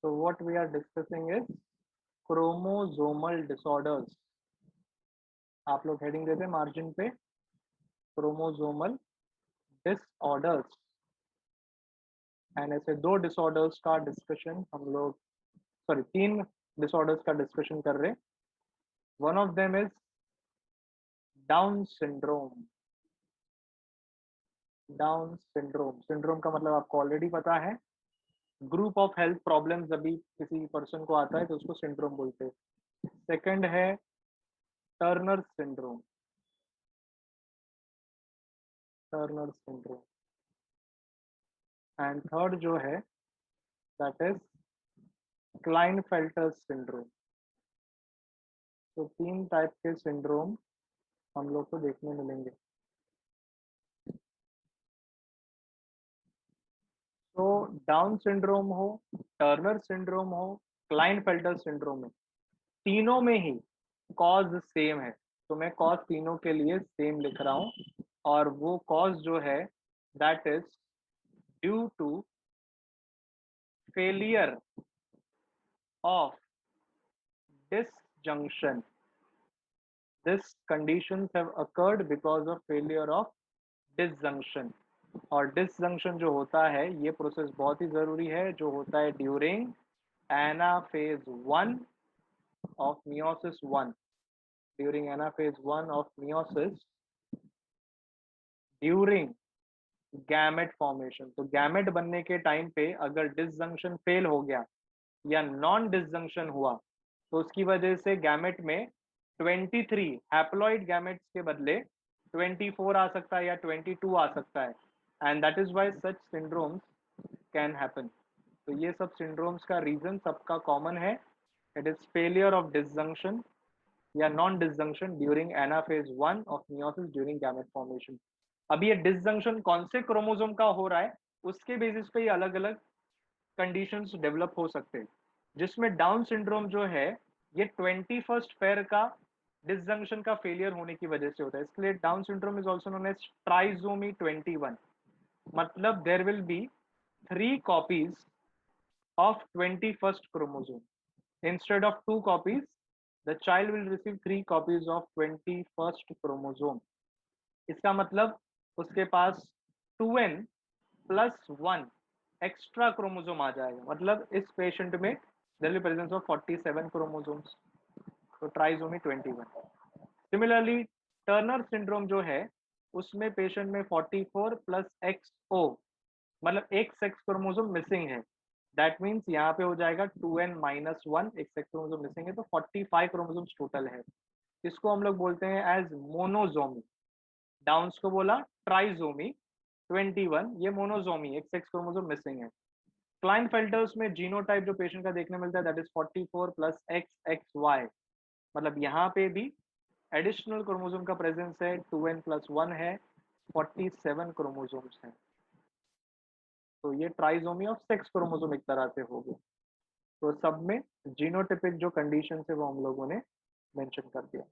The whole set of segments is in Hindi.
So what we are discussing is chromosomal disorders. आप लोग हेडिंग देते हैं मार्जिन पे, क्रोमोसोमल डिसऑर्डर्स। एंड ऐसे दो डिसऑर्डर्स का डिस्कशन हम लोग, सॉरी तीन डिसऑर्डर्स का डिस्कशन कर रहे हैं। One of them is down syndrome. Down syndrome, syndrome का मतलब आपको ऑलरेडी पता है, ग्रुप ऑफ हेल्थ प्रॉब्लम्स अभी किसी पर्सन को आता है तो उसको सिंड्रोम बोलते हैं। सेकंड है Turner syndrome, Turner syndrome. And third जो है दैट इज क्लाइनफेल्टर सिंड्रोम। तो तीन टाइप के सिंड्रोम हम लोग को देखने मिलेंगे। तो डाउन सिंड्रोम हो, टर्नर सिंड्रोम हो, क्लाइनफेल्टर सिंड्रोम है, तीनों में ही कॉज सेम है। तो मैं कॉज तीनों के लिए सेम लिख रहा हूं, और वो कॉज जो है that is due to failure of disjunction. This conditions have occurred because of failure of disjunction. और disjunction जो होता है, ये प्रोसेस बहुत ही जरूरी है, जो होता है during anaphase 1 of meiosis 1। During anaphase 1 of meiosis, during gamete formation. तो गैमेट बनने के टाइम पे अगर डिसजंक्शन फेल हो गया या नॉन डिसजंक्शन हुआ तो उसकी वजह से गैमेट में 23 हैप्लॉइड गैमेट्स के बदले 24 आ सकता है या 22 आ सकता है। And that is why such syndromes can happen. तो ये सब सिंड्रोम्स का रीजन सबका कॉमन है, it is failure of disjunction या non disjunction during anaphase 1 of meiosis during gamete formation. अब ये डिसजंक्शन कौन से क्रोमोसोम का हो रहा है उसके बेसिस पे ये अलग अलग कंडीशंस डेवलप हो सकते हैं, जिसमें डाउन सिंड्रोम जो है ये 21st पेयर का डिसजंक्शन का फेलियर होने की वजह से होता है। इसलिए Down syndrome is also known as trisomy 21। मतलब there will be 3 copies of 21st chromosome. Instead of 2 copies, the child will receive 3 copies of 21st chromosome. इसका मतलब उसके पास 2n प्लस 1 एक्स्ट्रा क्रोमोसोम आ जाएगा। मतलब इस पेशेंट में there will be presence of 47 chromosomes. तो ट्राइसोमी 21। सिमिलरली टर्नर सिंड्रोम जो है उसमें पेशेंट में 44 प्लस XO, मतलब एक सेक्स क्रोमोसोम मिसिंग है। दैट मीन्स यहाँ पे हो जाएगा 2n माइनस 1, एक सेक्स क्रोमोसोम मिसिंग है, तो 45 क्रोमोसोम्स टोटल है। इसको हम लोग बोलते हैं एज मोनोजोमी। डाउन्स को बोला ट्राइजोमी 21, ये मोनोजोमी, एक सेक्स क्रोमोसोम मिसिंग है। क्लाइनफेल्टर्स में जीनोटाइप जो पेशेंट का देखने मिलता है दैट इज 44 प्लस XXY। मतलब यहाँ पे भी एडिशनल क्रोमोसोम का प्रेजेंस है, 2n प्लस 1 है, 47 क्रोमोसोम्स हैं। तो ये ट्राइसोमी ऑफ सेक्स क्रोमोसोम एक तरह से हो गया। तो सब में जीनोटिपिक जो कंडीशन है वो हम लोगों ने मेंशन कर दिया।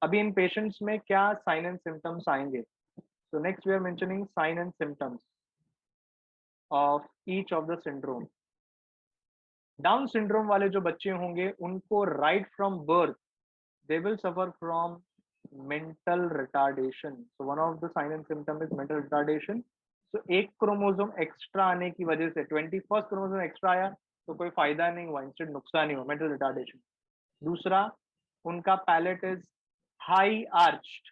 अभी इन पेशेंट्स में क्या साइन एंड सिम्टम्स आएंगे। So next we are mentioning sign and symptoms of each of the syndrome. Down syndrome वाले जो बच्चे होंगे उनको right from birth they will suffer from mental retardation. So one of the sign and symptom is mental retardation. So एक क्रोमोसोम एक्स्ट्रा आने की वजह से 21st क्रोमोसोम एक्स्ट्रा आया तो कोई फायदा नहीं हुआ, इंस्टेड नुकसान ही हुआ, मेंटल रिटार्डेशन। दूसरा, उनका palate is high arched,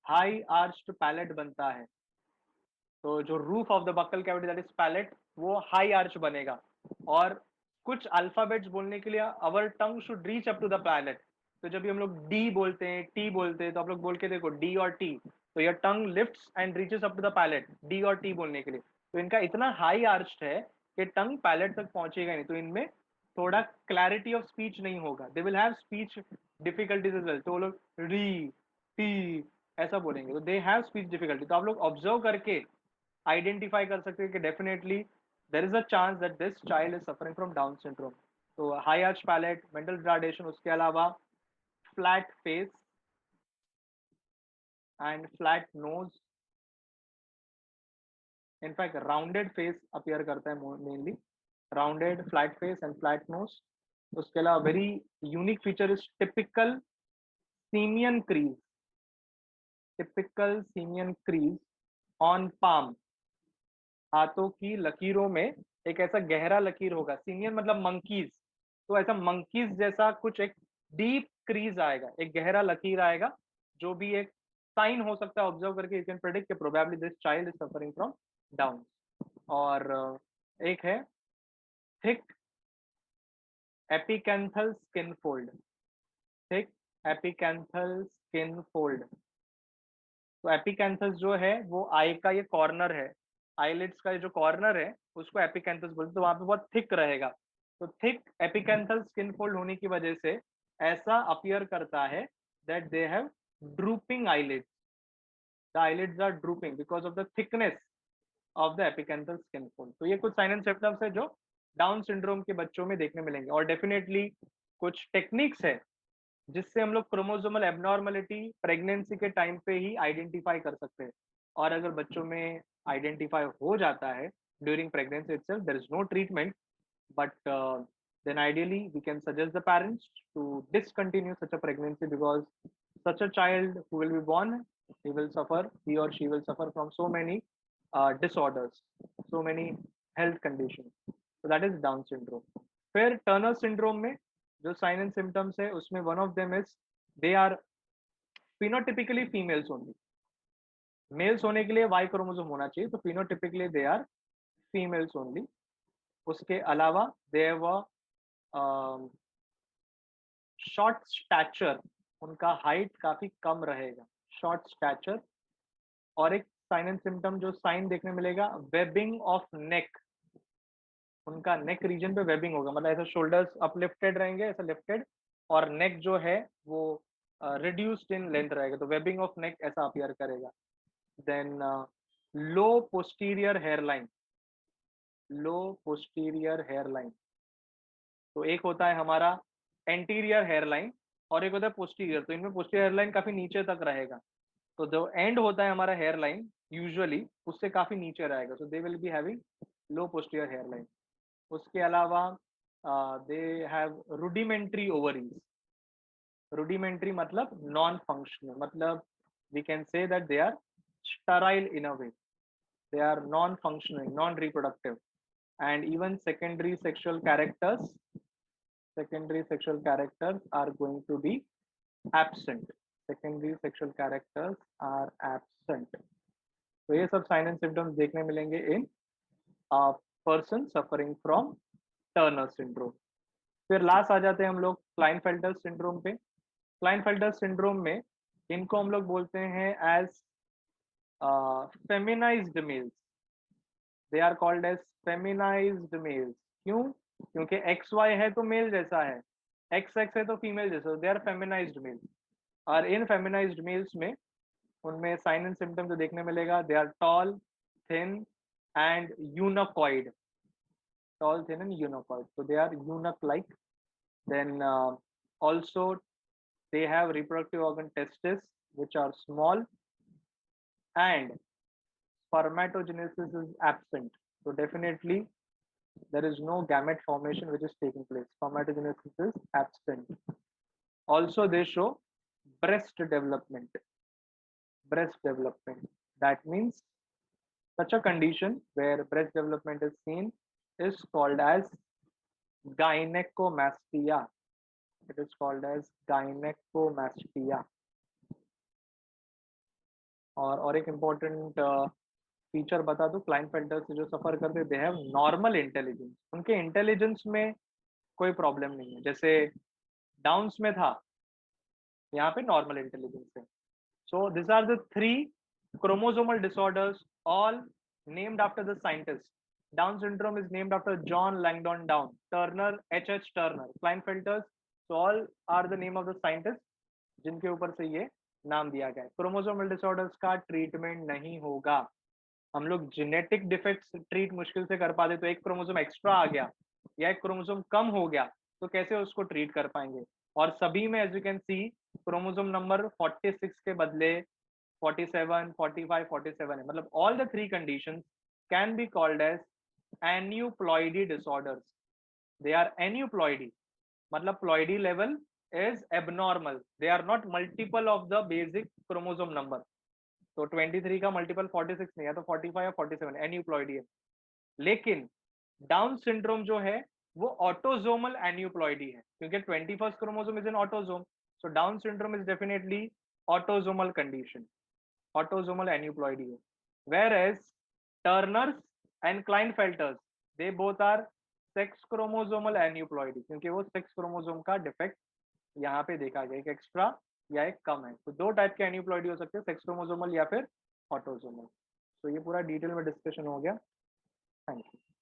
high arched palate बनता है। तो जो roof of the buccal cavity that is palate वो हाई आर्च बनेगा। और कुछ अल्फाबेट्स बोलने के लिए our tongue should reach up to the palate. तो जब भी हम लोग डी बोलते हैं, टी बोलते हैं, तो आप लोग बोल के देखो डी और टी, तो your tongue lifts and reaches up to the palate D और टी बोलने के लिए। तो इनका इतना हाई आर्च्ड है कि टंग पैलेट तक पहुंचेगा नहीं, तो इनमें थोड़ा क्लैरिटी ऑफ स्पीच नहीं होगा, they will have speech difficulties as well. तो वो लोग री टी ऐसा बोलेंगे, तो दे हैव स्पीच डिफिकल्टी। तो आप लोग ऑब्जर्व करके आइडेंटिफाई कर सकते हैं कि definitely there is a chance that this child is suffering from Down syndrome. तो high arch palate, mental retardation, उसके अलावा flat face and flat nose, in fact rounded face appear करता है mainly, rounded, flat face and flat nose. उसके अलावा very unique feature is typical simian crease, typical simian crease on palm. हाथों की लकीरों में एक ऐसा गहरा लकीर होगा, सीमियन मतलब मंकीज, तो ऐसा मंकीज जैसा कुछ एक डीप क्रीज आएगा, एक गहरा लकीर आएगा, जो भी एक साइन हो सकता है ऑब्जर्व करके यू कैन प्रेडिक्ट कि probably this child is suffering from Down. और एक है thick epicanthal skin fold, thick epicanthal skin fold. तो एपिकैंथस जो है वो आई का ये कॉर्नर है, आईलिड्स का ये जो कॉर्नर है उसको एपिकैंथस बोलते हैं, तो वहां पे बहुत थिक रहेगा। तो थिक एपिकैंथल स्किन फोल्ड होने की वजह से ऐसा अपीयर करता है that they have drooping eyelids, the eyelids are drooping because of the thickness of the epicanthal skin fold. तो ये कुछ साइन एंड सिम्टम्स है जो डाउन सिंड्रोम के बच्चों में देखने मिलेंगे। और डेफिनेटली कुछ टेक्निक्स है जिससे हम लोग क्रोमोसोमल एबनॉर्मलिटी प्रेगनेंसी के टाइम पे ही आइडेंटिफाई कर सकते हैं। और अगर बच्चों में आइडेंटिफाई हो जाता है during pregnancy itself, there is no treatment, but then ideally we can suggest the parents to discontinue such a pregnancy, because such a child who will be born, he or she will suffer from so many disorders, so many health conditions. So that is Down syndrome. फिर टर्नर सिंड्रोम में जो साइन एंड सिम्टम्स है उसमें one of them is they are phenotypically females only. Males होने के लिए वाई क्रोमोसोम होना चाहिए, तो phenotypically they are females only. उसके अलावा दे हैव शॉर्ट स्टैचर, उनका हाइट काफी कम रहेगा, शॉर्ट स्टैचर। और एक साइन एंड सिम्टम जो साइन देखने मिलेगा, वेबिंग ऑफ नेक, उनका नेक रीजन पे वेबिंग होगा, मतलब ऐसा शोल्डर्स अपलिफ्टेड रहेंगे, ऐसा लिफ्टेड, और नेक जो है वो रिड्यूस्ड इन लेंथ रहेगा, तो वेबिंग ऑफ नेक ऐसा अपीयर करेगा। देन लो पोस्टीरियर हेयरलाइन, लो पोस्टीरियर हेयरलाइन। तो एक होता है हमारा एंटीरियर हेयरलाइन और एक होता है पोस्टीरियर, तो इनमें पोस्टीरियर हेयरलाइन काफी नीचे तक रहेगा, तो जो एंड होता है हमारा हेयरलाइन यूजुअली उससे काफी नीचे रहेगा, so they will be having low posterior hairline. उसके अलावा they have rudimentary ovaries, rudimentary मतलब नॉन फंक्शनल, मतलब we can say that they are sterile in a way, they are non-functioning, non-reproductive, and even secondary sexual characters are going to be absent, secondary sexual characters are absent। तो ये सब साइन एंड सिम्टम्स देखने मिलेंगे in person suffering from Turner syndrome. फिर लास्ट आ जाते हैं हम लोग क्लाइनफेल्टर सिंड्रोम पे। क्लाइनफेल्टर सिंड्रोम में इनको हम लोग बोलते हैं as feminized males, they are called as feminized males. क्यों? क्योंकि एक्स वाई है तो मेल जैसा है, एक्स एक्स है तो फीमेल जैसा, दे आर फेमिनाइज्ड मेल्स। और इन फेमिनाइज्ड मेल्स में उनमें साइन एंड सिम्टम जो देखने मिलेगा, they are tall, thin and eunuchoid, tall, thin and unicoid, so they are eunuch like। Then also they have reproductive organ testes which are small, and spermatogenesis is absent, so definitely there is no gamete formation which is taking place, spermatogenesis is absent। Also they show breast development, breast development, that means such a condition where breast development is seen is called as gynecomastia, it is called as gynecomastia। और एक इम्पोर्टेंट फीचर बता दूं, क्लाइनफेल्टर से जो सफर करते, दे हैव नॉर्मल इंटेलिजेंस, उनके इंटेलिजेंस में कोई प्रॉब्लम नहीं है, जैसे डाउन्स में था, यहाँ पे नॉर्मल इंटेलिजेंस है। So this are the 3 chromosomal disorders, all named after the scientist। Down syndrome is named after John Langdon Down, Turner H.H. Turner, Klinefelters, so all are the name of the scientists जिनके ऊपर से ये नाम दिया गया है। क्रोमोसोमल डिसऑर्डर्स का ट्रीटमेंट नहीं होगा, हम लोग जेनेटिक डिफेक्ट्स ट्रीट मुश्किल से कर पाते, तो एक क्रोमोसोम एक्स्ट्रा आ गया या एक क्रोमोसोम कम हो गया तो कैसे उसको ट्रीट कर पाएंगे। और सभी में as you can see chromosome number 46 के बदले 47, 45, 47 है, मतलब all the 3 conditions can be called as aneuploidy disorders, they are aneuploidy, मतलब ploidy level is abnormal, they are not multiple of the basic chromosome number. तो 23 का मल्टीपल 46 नहीं है, तो 45 या 47 एन्यूप्लॉइडी है। लेकिन डाउन सिंड्रोम जो है वो ऑटोजोमल एन्यूप्लॉइडी है, क्योंकि 21st chromosome is an autosome, so Down syndrome is definitely autosomal condition, autosomal aneuploidy है। Whereas Turner's and Klinefelter's, they both are sex chromosomal aneuploidy, क्योंकि वो सेक्स क्रोमोसोम का डिफेक्ट यहाँ पे देखा गया, एक एक्स्ट्रा या एक कम है। तो दो टाइप के एन्यूप्लॉइडी हो सकते हैं, सेक्स क्रोमोसोमल या फिर ऑटोजोमल। तो ये पूरा डिटेल में डिस्कशन हो गया। Thank you.